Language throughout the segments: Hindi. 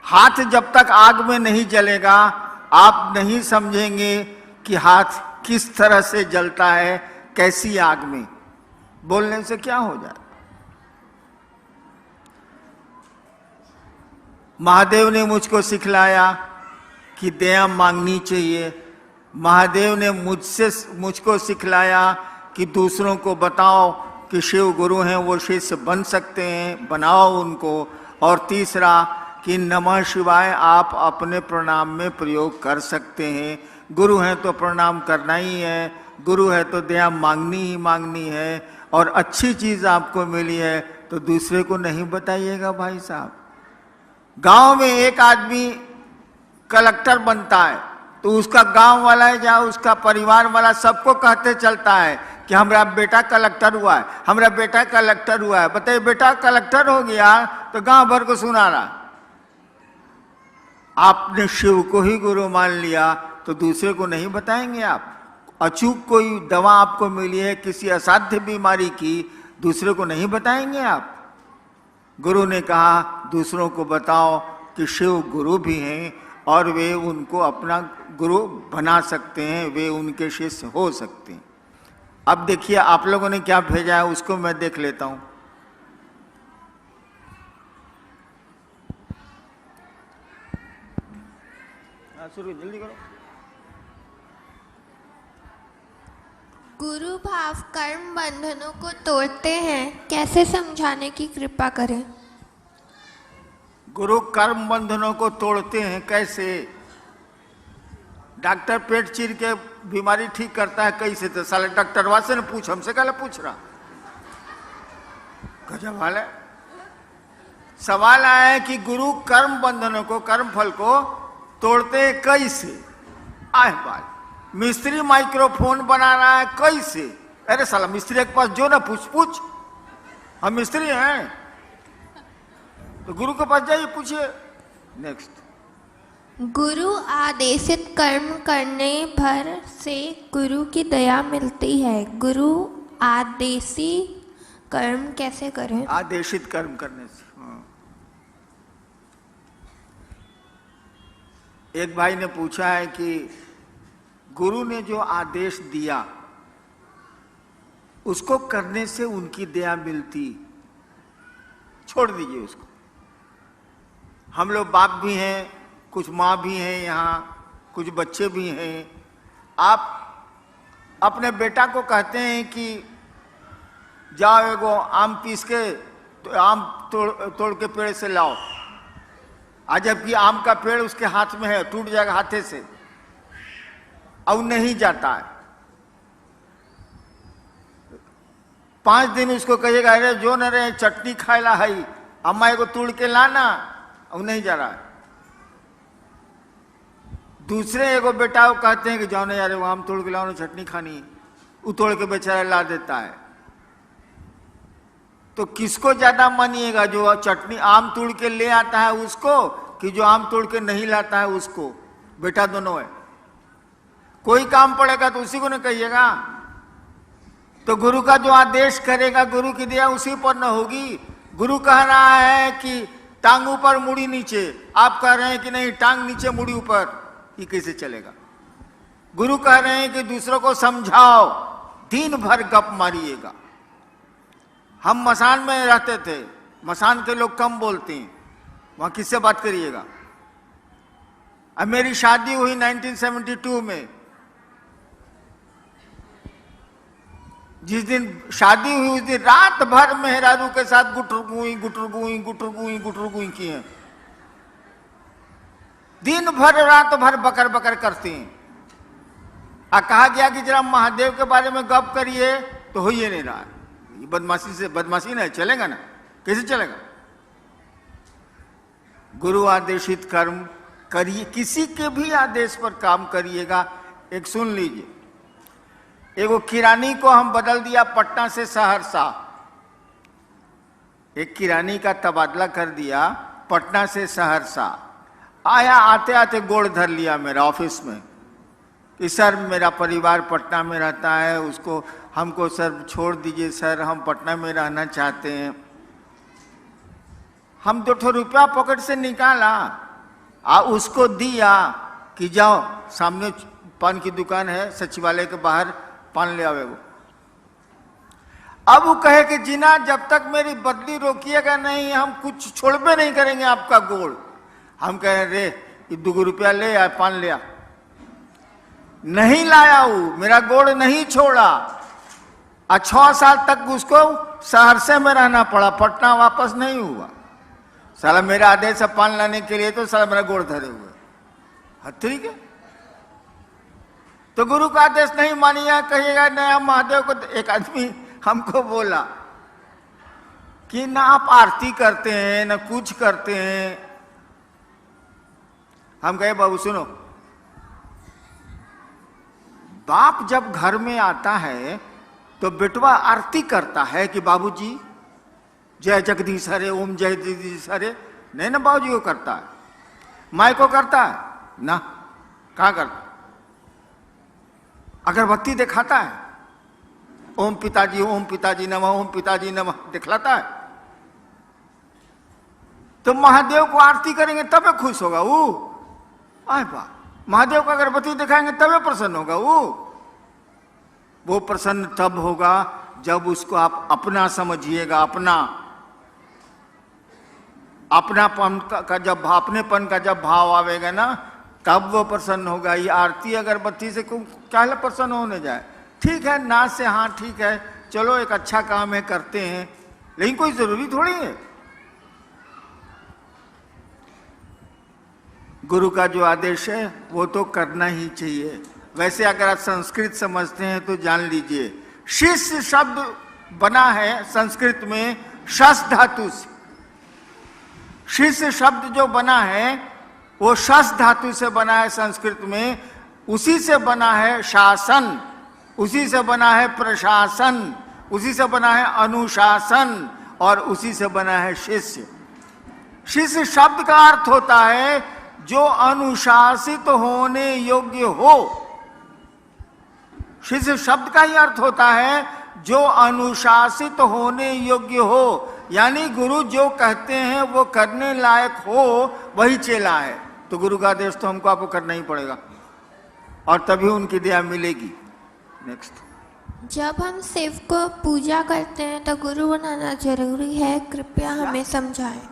हाथ जब तक आग में नहीं जलेगा आप नहीं समझेंगे कि हाथ किस तरह से जलता है, कैसी आग में। बोलने से क्या हो जाए। महादेव ने मुझको सिखलाया कि दया मांगनी चाहिए। महादेव ने मुझको सिखलाया कि दूसरों को बताओ कि शिव गुरु हैं, वो शिष्य बन सकते हैं, बनाओ उनको। और तीसरा कि नमः शिवाय आप अपने प्रणाम में प्रयोग कर सकते हैं। गुरु हैं तो प्रणाम करना ही है, गुरु है तो दया मांगनी ही मांगनी है। और अच्छी चीज आपको मिली है तो दूसरे को नहीं बताइएगा भाई साहब। गांव में एक आदमी कलेक्टर बनता है तो उसका गांव वाला है या उसका परिवार वाला सबको कहते चलता है कि हमारा बेटा कलेक्टर हुआ है, हमारा बेटा कलेक्टर हुआ है। बताइए, बेटा कलेक्टर हो गया तो गांव भर को सुना रहा। आपने शिव को ही गुरु मान लिया तो दूसरे को नहीं बताएंगे आप। अचूक कोई दवा आपको मिली है किसी असाध्य बीमारी की, दूसरे को नहीं बताएंगे आप। गुरु ने कहा दूसरों को बताओ कि शिव गुरु भी हैं और वे उनको अपना गुरु बना सकते हैं, वे उनके शिष्य हो सकते हैं। अब देखिए आप लोगों ने क्या भेजा है, उसको मैं देख लेता हूं। शुरू जल्दी करो। गुरु भाव कर्म बंधनों को तोड़ते हैं, कैसे समझाने की कृपा करें। गुरु कर्म बंधनों को तोड़ते हैं कैसे? डॉक्टर पेट चीर के बीमारी ठीक करता है कैसे? तो साले डॉक्टरवा से न पूछ, हमसे क्या पूछ रहा। गजब हाल है। सवाल आया है कि गुरु कर्म बंधनों को, कर्म फल को तोड़ते हैं कैसे? आह बात, मिस्त्री माइक्रोफोन बना रहा है कैसे? अरे साला मिस्त्री के पास जो ना पूछ, हम मिस्त्री हैं तो गुरु के पास जाइए, पूछिए। नेक्स्ट, गुरु आदेशित कर्म करने भर से गुरु की दया मिलती है। गुरु आदेशी कर्म कैसे करें? आदेशित कर्म करने से। एक भाई ने पूछा है कि गुरु ने जो आदेश दिया उसको करने से उनकी दया मिलती, छोड़ दीजिए उसको। हम लोग बाप भी हैं, कुछ माँ भी हैं, यहाँ कुछ बच्चे भी हैं। आप अपने बेटा को कहते हैं कि जाओ एगो आम पीस के तो आम तोड़ के पेड़ से लाओ, आज जबकि आम का पेड़ उसके हाथ में है, टूट जाएगा हाथे से, और नहीं जाता है। 5 दिन उसको कहिएगा अरे जो न रहे चटनी खाएला है, अम्मा को तोड़ के लाना, और नहीं जा रहा है। दूसरे एगो बेटा को कहते हैं कि जाओ ना यार वो आम तोड़ के लाओ ना, चटनी खानी, वो तोड़ के बेचारा ला देता है। तो किसको ज्यादा मानिएगा, जो चटनी आम तोड़ के ले आता है उसको, कि जो आम तोड़ के नहीं लाता है उसको? बेटा दोनों है, कोई काम पड़ेगा तो उसी को न कहिएगा। तो गुरु का जो आदेश करेगा गुरु की दया उसी पर न होगी। गुरु कह रहा है कि टांग ऊपर मुड़ी नीचे, आप कह रहे हैं कि नहीं टांग नीचे मुड़ी ऊपर, ये कैसे चलेगा? गुरु कह रहे हैं कि दूसरों को समझाओ, दिन भर गप मारिएगा। हम मसान में रहते थे, मसान के लोग कम बोलते हैं, वहां किससे बात करिएगा? अब मेरी शादी हुई 1972 में। जिस दिन शादी हुई उस दिन रात भर मेहरारू के साथ गुटर गुई की हैं। दिन भर रात भर बकर बकर करती हैं। कहा गया कि जरा महादेव के बारे में गप करिए तो हो ही नहीं रहा। ये बदमाशी से बदमाशी नहीं चलेगा ना, कैसे चलेगा? गुरु आदेशित कर्म करिए, किसी के भी आदेश पर काम करिएगा। एक सुन लीजिए, एगो किरानी को हम बदल दिया पटना से सहरसा। एक किरानी का तबादला कर दिया पटना से सहरसा। आया, आते आते गोड़ धर लिया मेरा ऑफिस में कि सर मेरा परिवार पटना में रहता है, उसको हमको सर छोड़ दीजिए सर, हम पटना में रहना चाहते हैं। हम 2 रुपया पॉकेट से निकाला, उसको दिया कि जाओ सामने पान की दुकान है सचिवालय के बाहर, पान ले आवे वो। अब वो कहे कि जीना जब तक मेरी बदली रोकिएगा नहीं हम कुछ छोड़बे नहीं करेंगे आपका गोड़। हम कहे रे 2 रुपया ले आए, पान ले आ। नहीं लाया वो, मेरा गोड़ नहीं छोड़ा। 6 साल तक उसको सहरसे में रहना पड़ा, पटना वापस नहीं हुआ। साला मेरा आदेश है पान लाने के लिए तो साला मेरा गोड़ धरे हुए। ठीक है, तो गुरु का आदेश नहीं मानिएगा, कहिएगा नया महादेव को। एक आदमी हमको बोला कि ना आप आरती करते हैं ना कुछ करते हैं। हम कहे बाबू सुनो, बाप जब घर में आता है तो बेटवा आरती करता है कि बाबूजी जय जगदीश हरे, ओम जय जगदीश हरे। नहीं ना बाबूजी को करता है, माई को करता है ना, कहां करता? अगरबत्ती दिखाता है, ओम पिताजी नमः, ओम पिताजी नमः दिखलाता है। तो महादेव को आरती करेंगे तबे खुश होगा वो। आए बा, महादेव को अगरबत्ती दिखाएंगे तबे प्रसन्न होगा वो प्रसन्न तब होगा जब उसको आप अपना समझिएगा। अपनापन का जब अपनेपन का जब भाव आवेगा ना तब वो प्रसन्न होगा। ये आरती अगरबत्ती से क्या प्रसन्न होने जाए? ठीक है ना से हाँ ठीक है, चलो एक अच्छा काम है करते हैं, लेकिन कोई जरूरी थोड़ी है। गुरु का जो आदेश है वो तो करना ही चाहिए। वैसे अगर आप संस्कृत समझते हैं तो जान लीजिए, शिष्य शब्द बना है संस्कृत में शस धातु से। शिष्य शब्द जो बना है वो शस धातु से बना है संस्कृत में। उसी से बना है शासन, उसी से बना है प्रशासन, उसी से बना है अनुशासन और उसी से बना है शिष्य। शिष्य शब्द का अर्थ होता है जो अनुशासित होने योग्य हो। शिष्य शब्द का ही अर्थ होता है जो अनुशासित होने योग्य हो, यानी गुरु जो कहते हैं वो करने लायक हो, वही चेला है। तो गुरु का आदेश तो हमको आपको करना ही पड़ेगा और तभी उनकी दया मिलेगी। नेक्स्ट, जब हम शिव को पूजा करते हैं तो गुरु बनाना जरूरी है, कृपया हमें समझाएं।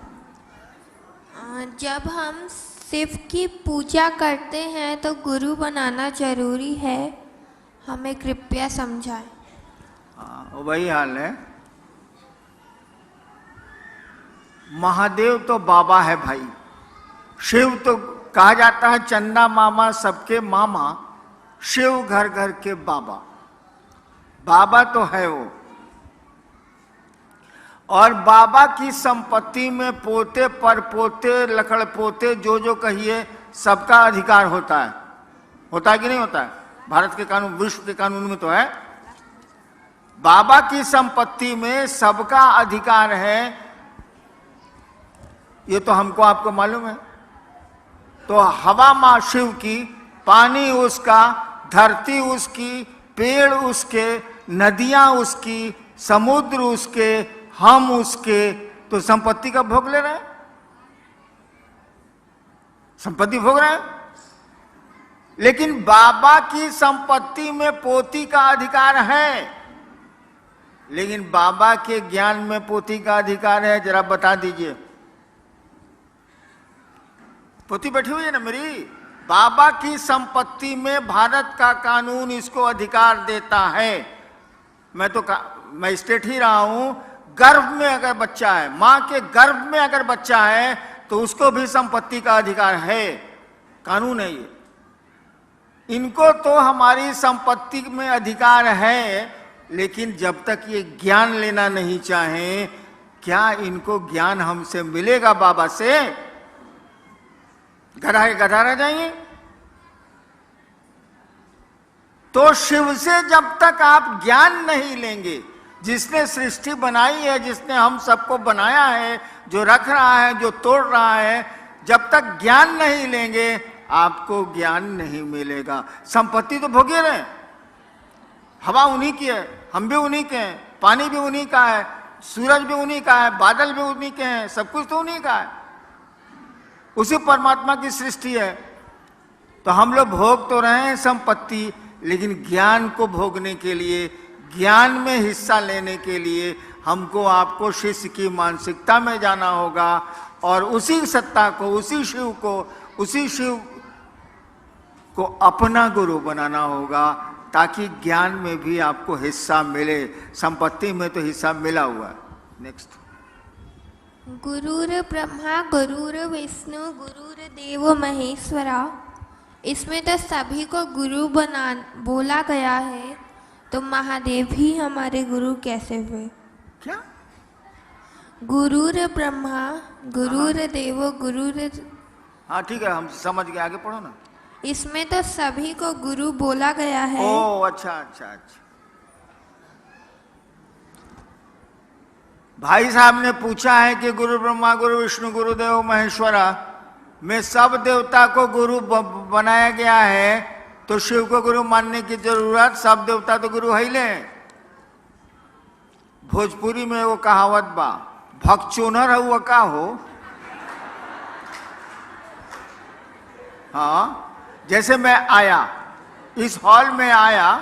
जब हम शिव की पूजा करते हैं तो गुरु बनाना जरूरी है, हमें कृपया समझाएं। वही हाल है। महादेव तो बाबा है भाई, शिव तो कहा जाता है चंदा मामा सबके मामा, शिव घर घर के बाबा। बाबा तो है वो, और बाबा की संपत्ति में पोते पर पोते लकड़ पोते जो कहिए सबका अधिकार होता है कि नहीं होता है? भारत के कानून, विश्व के कानून में तो है। बाबा की संपत्ति में सबका अधिकार है, ये तो हमको आपको मालूम है। तो हवा मां शिव की, पानी उसका, धरती उसकी, पेड़ उसके, नदियां उसकी, समुद्र उसके, हम उसके। तो संपत्ति का भोग ले रहे हैं, संपत्ति भोग रहे हैं। लेकिन बाबा की संपत्ति में पोती का अधिकार है, लेकिन बाबा के ज्ञान में पोती का अधिकार है? जरा बता दीजिए। पोती बैठी हुई है ना मेरी। बाबा की संपत्ति में भारत का कानून इसको अधिकार देता है। मैं स्टेट ही रहा हूं। गर्भ में अगर बच्चा है, मां के गर्भ में अगर बच्चा है तो उसको भी संपत्ति का अधिकार है, कानून है ये। इनको तो हमारी संपत्ति में अधिकार है, लेकिन जब तक ये ज्ञान लेना नहीं चाहें, क्या इनको ज्ञान हमसे मिलेगा बाबा से? गधा के गधा रह जाएंगे। तो शिव से जब तक आप ज्ञान नहीं लेंगे, जिसने सृष्टि बनाई है, जिसने हम सबको बनाया है, जो रख रहा है, जो तोड़ रहा है, जब तक ज्ञान नहीं लेंगे आपको ज्ञान नहीं मिलेगा। संपत्ति तो भोगे रहे, हवा उन्हीं की है, हम भी उन्हीं के हैं, पानी भी उन्हीं का है, सूरज भी उन्हीं का है, बादल भी उन्हीं के हैं, सब कुछ तो उन्हीं का है। उसी परमात्मा की सृष्टि है। तो हम लोग भोग तो रहे हैं संपत्ति, लेकिन ज्ञान को भोगने के लिए, ज्ञान में हिस्सा लेने के लिए हमको आपको शिष्य की मानसिकता में जाना होगा और उसी सत्ता को, उसी शिव को अपना गुरु बनाना होगा, ताकि ज्ञान में भी आपको हिस्सा मिले। संपत्ति में तो हिस्सा मिला हुआ है। नेक्स्ट। गुरुर ब्रह्मा गुरुर विष्णु गुरुर देव महेश्वरा, इसमें तो सभी को गुरु बोला गया है, तो महादेव ही हमारे गुरु कैसे हुए? क्या? गुरुर ब्रह्मा गुरुर देव गुरुर, हाँ ठीक है, हम समझ गए, आगे पढ़ो ना। इसमें तो सभी को गुरु बोला गया है। ओ अच्छा अच्छा अच्छा। भाई साहब ने पूछा है कि गुरु ब्रह्मा गुरु विष्णु गुरुदेव महेश्वरा में सब देवता को गुरु बनाया गया है, तो शिव को गुरु मानने की जरूरत, सब देवता तो गुरु है ले। भोजपुरी में वो कहावत बा, भगचोनर हुआ का हो। हाँ, जैसे मैं आया, इस हॉल में आया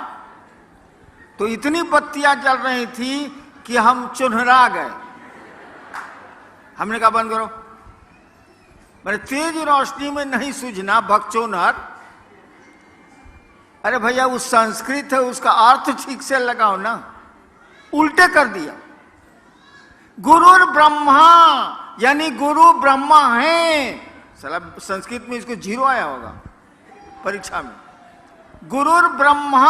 तो इतनी बत्तियां जल रही थी कि हम चुनहरा गए। हमने कहा बंद करो, मेरे तेज रोशनी में नहीं सूझना भगचोनर। अरे भैया वो संस्कृत है, उसका अर्थ ठीक से लगाओ ना, उल्टे कर दिया। गुरुर ब्रह्मा यानी गुरु ब्रह्मा है। साला संस्कृत में इसको 0 आया होगा परीक्षा में। गुरुर ब्रह्मा,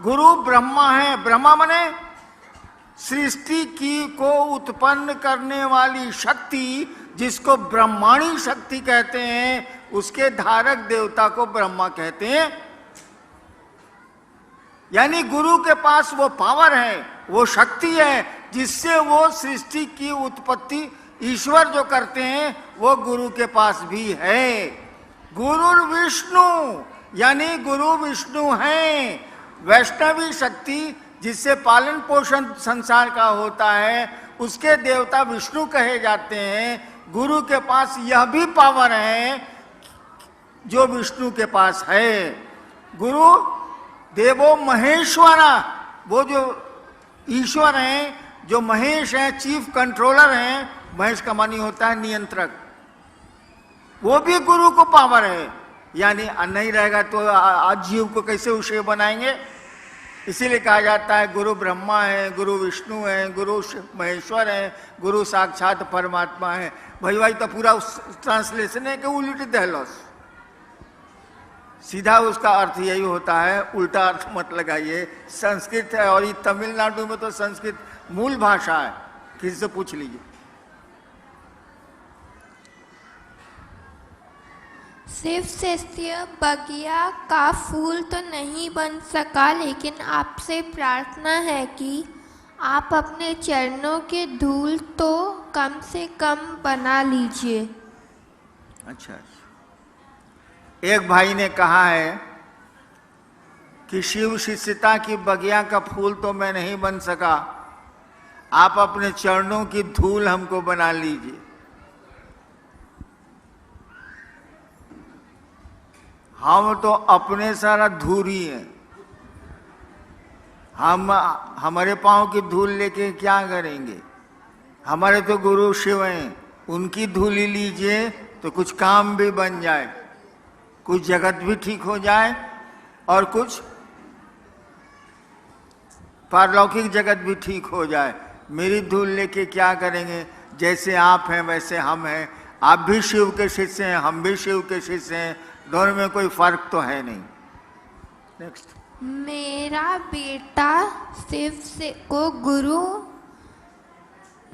गुरु ब्रह्मा है। ब्रह्मा माने सृष्टि की को उत्पन्न करने वाली शक्ति, जिसको ब्रह्माणी शक्ति कहते हैं, उसके धारक देवता को ब्रह्मा कहते हैं। यानी गुरु के पास वो पावर है, वो शक्ति है, जिससे वो सृष्टि की उत्पत्ति ईश्वर जो करते हैं वो गुरु के पास भी है। गुरु विष्णु यानी गुरु विष्णु हैं। वैष्णवी शक्ति जिससे पालन पोषण संसार का होता है, उसके देवता विष्णु कहे जाते हैं। गुरु के पास यह भी पावर है जो विष्णु के पास है। गुरु देवो महेश्वरा, वो जो ईश्वर हैं, जो महेश हैं, चीफ कंट्रोलर हैं। महेश का मानी होता है नियंत्रक, वो भी गुरु को पावर है। यानी नहीं रहेगा तो आज जीव को कैसे उसे बनाएंगे। इसीलिए कहा जाता है गुरु ब्रह्मा है, गुरु विष्णु है, गुरु महेश्वर है, गुरु साक्षात परमात्मा है। भाई तो पूरा ट्रांसलेशन है कि उल्टी दहलोस। सीधा उसका अर्थ यही होता है, उल्टा अर्थ मत लगाइए। संस्कृत है और ये तमिलनाडु में तो संस्कृत मूल भाषा है, किसी से पूछ लीजिए। शिव शिष्य बगिया का फूल तो नहीं बन सका, लेकिन आपसे प्रार्थना है कि आप अपने चरणों के धूल तो कम से कम बना लीजिए। अच्छा, एक भाई ने कहा है कि शिव शिष्यता की बगिया का फूल तो मैं नहीं बन सका, आप अपने चरणों की धूल हमको बना लीजिए। हम तो अपने सारा धूरी हैं। हम हमारे पांव की धूल लेके क्या करेंगे? हमारे तो गुरु शिव हैं, उनकी धूली लीजिए तो कुछ काम भी बन जाए, कुछ जगत भी ठीक हो जाए और कुछ पारलौकिक जगत भी ठीक हो जाए। मेरी धूल लेके क्या करेंगे? जैसे आप हैं वैसे हम हैं। आप भी शिव के शिष्य हैं, हम भी शिव के शिष्य हैं, दोनों में कोई फर्क तो है नहीं। नेक्स्ट। मेरा बेटा शिव से को गुरु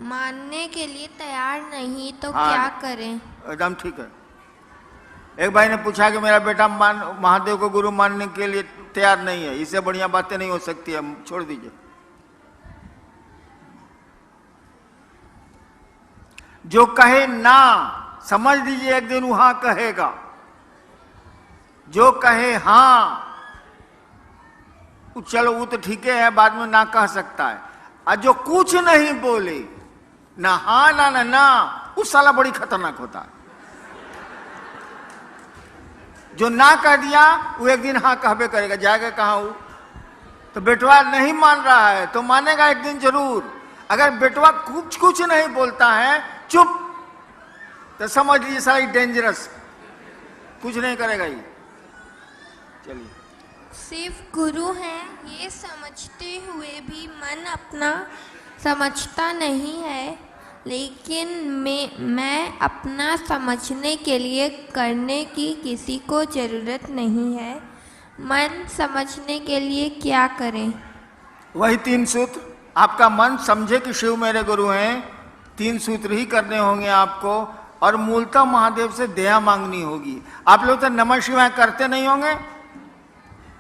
मानने के लिए तैयार नहीं, तो क्या करें? एकदम ठीक है। एक भाई ने पूछा कि मेरा बेटा महादेव को गुरु मानने के लिए तैयार नहीं है, इससे बढ़िया बातें नहीं हो सकती है, छोड़ दीजिए। जो कहे ना, समझ लीजिए एक दिन वहां कहेगा। जो कहे हाँ, चलो वो तो ठीक है, बाद में ना कह सकता है। और जो कुछ नहीं बोले, ना हाँ ना ना ना, उस साला बड़ी खतरनाक होता है। जो ना कह दिया वो एक दिन हाँ कहबे करेगा, जाएगा कहाँ वो? तो बेटवा नहीं मान रहा है तो मानेगा एक दिन जरूर। अगर बेटवा कुछ नहीं बोलता है, चुप, तो समझ लीजिए सारी डेंजरस, कुछ नहीं करेगा ये। चलिए। सिर्फ गुरु हैं ये समझते हुए भी मन अपना समझता नहीं है, लेकिन मैं अपना समझने के लिए करने की किसी को ज़रूरत नहीं है। मन समझने के लिए क्या करें? वही 3 सूत्र। आपका मन समझे कि शिव मेरे गुरु हैं, 3 सूत्र ही करने होंगे आपको। और मूलतः महादेव से दया मांगनी होगी। आप लोग तो नमः शिवाय करते नहीं होंगे?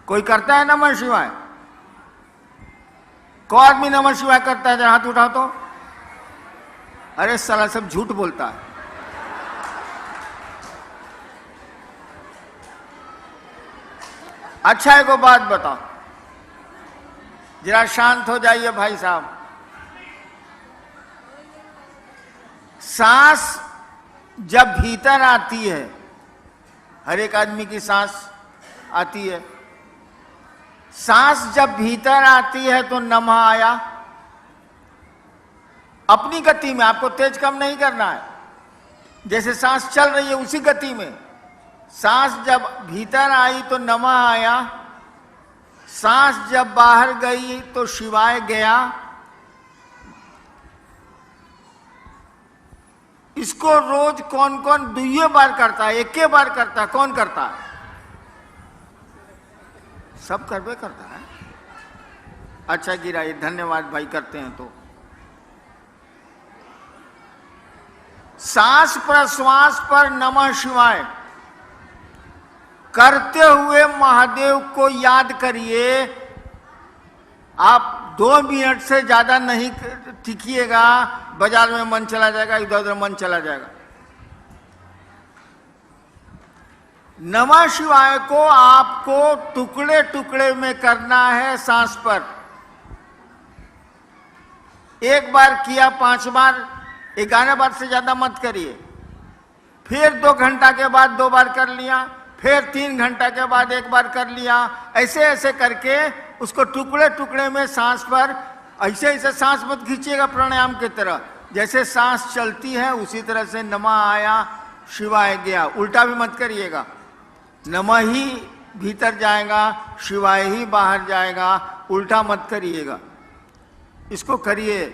कोई करता है नमः शिवाय? कौन आदमी नमः शिवाय करता है? जरा हाथ उठाओ तो। अरे साला सब झूठ बोलता है। अच्छा एक बात बताओ, जरा शांत हो जाइए भाई साहब। सांस जब भीतर आती है, हर एक आदमी की सांस आती है, सांस जब भीतर आती है तो नमः आया। अपनी गति में, आपको तेज कम नहीं करना है, जैसे सांस चल रही है उसी गति में। सांस जब भीतर आई तो नमः आया, सांस जब बाहर गई तो शिवाय गया। इसको रोज कौन कौन 2 बार करता है, 1 बार करता है? कौन करता है? सब करबे करता है। अच्छा गिराइए, धन्यवाद भाई, करते हैं तो। सांस प्रश्वास पर नमः शिवाय करते हुए महादेव को याद करिए। आप 2 मिनट से ज्यादा नहीं टिकिएगा, बाजार में मन चला जाएगा, इधर उधर मन चला जाएगा। नमः शिवाय को आपको टुकड़े टुकड़े में करना है सांस पर। 1 बार किया, 5 बार, 11 बार से ज्यादा मत करिए। फिर 2 घंटा के बाद 2 बार कर लिया, फिर 3 घंटा के बाद 1 बार कर लिया। ऐसे ऐसे करके उसको टुकड़े टुकड़े में सांस पर, ऐसे ऐसे सांस मत खींचिएगा प्राणायाम की तरह। जैसे सांस चलती है उसी तरह से नमः आया, शिवाय गया। उल्टा भी मत करिएगा, नमः ही भीतर जाएगा, शिवाय ही बाहर जाएगा, उल्टा मत करिएगा। इसको करिए,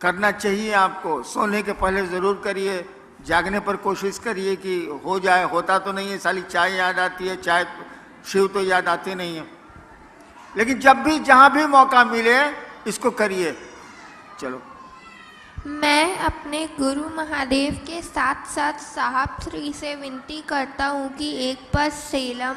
करना चाहिए आपको। सोने के पहले जरूर करिए, जागने पर कोशिश करिए कि हो जाए। होता तो नहीं है, साली चाय याद आती है, चाय शिव तो याद आते नहीं है। लेकिन जब भी जहां भी मौका मिले इसको करिए। चलो। मैं अपने गुरु महादेव के साथ साथ साहब श्री से विनती करता हूँ कि एक बार सेलम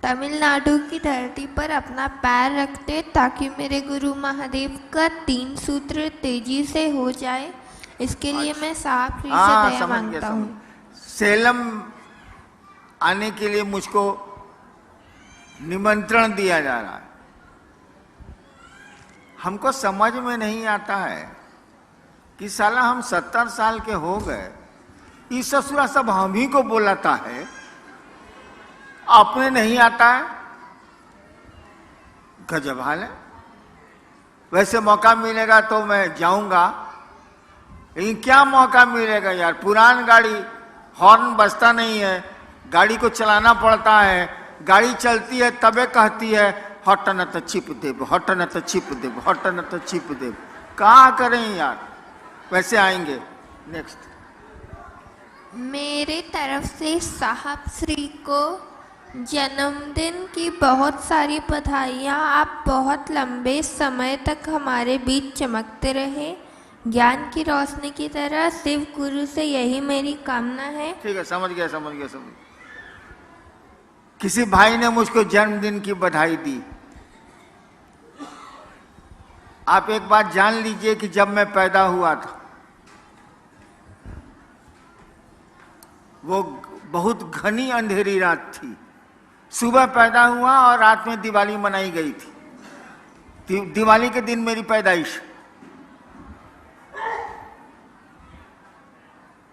तमिलनाडु की धरती पर अपना पैर रखते, ताकि मेरे गुरु महादेव का 3 सूत्र तेजी से हो जाए। इसके लिए मैं साहब श्री से दया मांगता हूँ। सेलम आने के लिए मुझको निमंत्रण दिया जा रहा है। हमको समझ में नहीं आता है कि साला हम 70 साल के हो गए, इस ससुरा सब हम ही को बोलाता है, अपने नहीं आता है। गजब हाल है। वैसे मौका मिलेगा तो मैं जाऊंगा, लेकिन क्या मौका मिलेगा यार। पुरान गाड़ी, हॉर्न बजता नहीं है, गाड़ी को चलाना पड़ता है। गाड़ी चलती है तबे कहती है हट न तो चिप देव, हट न तो चिप देव, हट न तो चिप देव। कहाँ करें यार। वैसे आएंगे। नेक्स्ट। मेरे तरफ से साहब श्री को जन्मदिन की बहुत सारी बधाइयाँ। आप बहुत लंबे समय तक हमारे बीच चमकते रहे, ज्ञान की रोशनी की तरह। शिव गुरु से यही मेरी कामना है। ठीक है, समझ गया समझ गया समझ गया। किसी भाई ने मुझको जन्मदिन की बधाई दी। आप एक बात जान लीजिए कि जब मैं पैदा हुआ था वो बहुत घनी अंधेरी रात थी। सुबह पैदा हुआ और रात में दिवाली मनाई गई थी। दिवाली के दिन मेरी पैदाइश।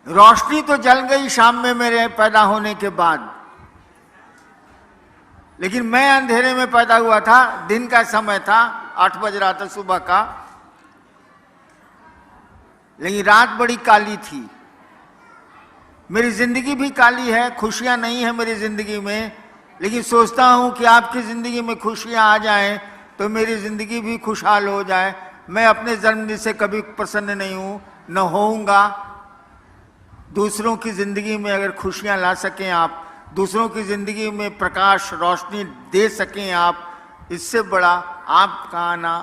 रोशनी तो जल गई शाम में मेरे पैदा होने के बाद, लेकिन मैं अंधेरे में पैदा हुआ था। दिन का समय था, 8 बज रहा था सुबह का, लेकिन रात बड़ी काली थी। मेरी जिंदगी भी काली है, खुशियां नहीं है मेरी जिंदगी में, लेकिन सोचता हूं कि आपकी जिंदगी में खुशियां आ जाएं तो मेरी जिंदगी भी खुशहाल हो जाए। मैं अपने जन्मदिन से कभी प्रसन्न नहीं हूं, न होऊंगा। दूसरों की जिंदगी में अगर खुशियां ला सकें आप, दूसरों की जिंदगी में प्रकाश रोशनी दे सकें आप, इससे बड़ा आपका आना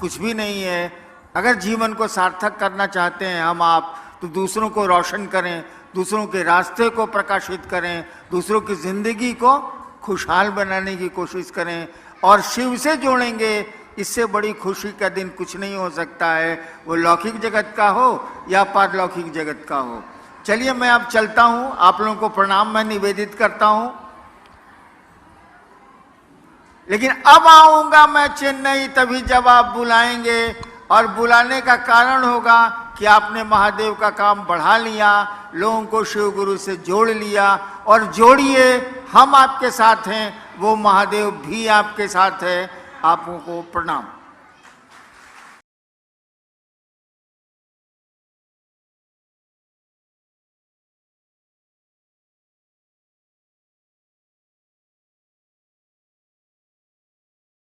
कुछ भी नहीं है। अगर जीवन को सार्थक करना चाहते हैं हम आप, तो दूसरों को रोशन करें, दूसरों के रास्ते को प्रकाशित करें, दूसरों की जिंदगी को खुशहाल बनाने की कोशिश करें और शिव से जोड़ेंगे। इससे बड़ी खुशी का दिन कुछ नहीं हो सकता है, वो लौकिक जगत का हो या पारलौकिक जगत का हो। चलिए मैं अब चलता हूं, आप लोगों को प्रणाम मैं निवेदित करता हूं। लेकिन अब आऊंगा मैं चेन्नई तभी जब आप बुलाएंगे, और बुलाने का कारण होगा कि आपने महादेव का काम बढ़ा लिया, लोगों को शिव गुरु से जोड़ लिया। और जोड़िए, हम आपके साथ हैं, वो महादेव भी आपके साथ है। आपको प्रणाम।